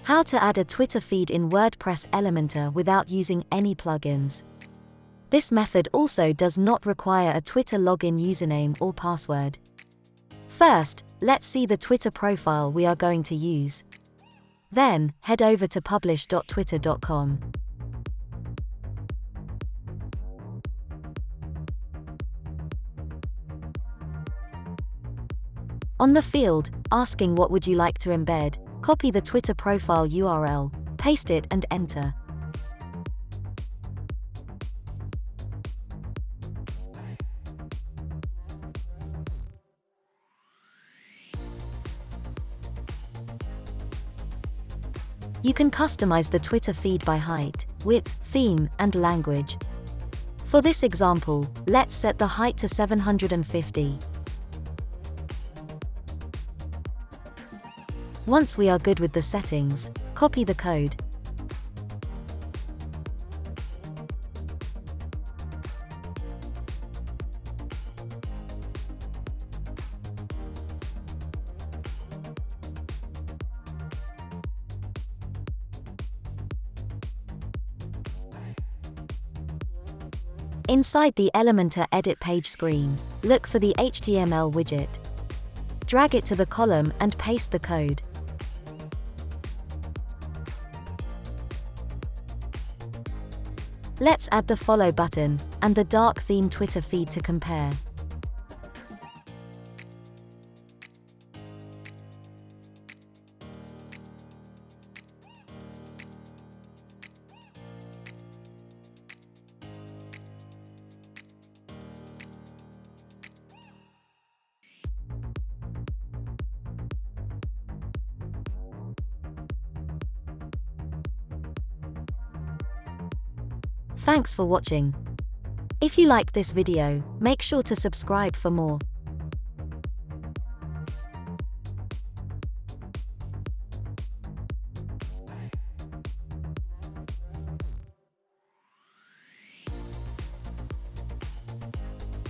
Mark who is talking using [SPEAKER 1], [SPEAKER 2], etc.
[SPEAKER 1] How to add a Twitter feed in WordPress Elementor without using any plugins. This method also does not require a Twitter login username or password. First, let's see the Twitter profile we are going to use. Then, head over to publish.twitter.com. On the field, asking what would you like to embed, copy the Twitter profile URL, paste it and enter. You can customize the Twitter feed by height, width, theme, and language. For this example, let's set the height to 750. Once we are good with the settings, copy the code. Inside the Elementor edit page screen, look for the HTML widget. Drag it to the column and paste the code. Let's add the follow button and the dark theme Twitter feed to compare. Thanks for watching. If you liked this video, make sure to subscribe for more.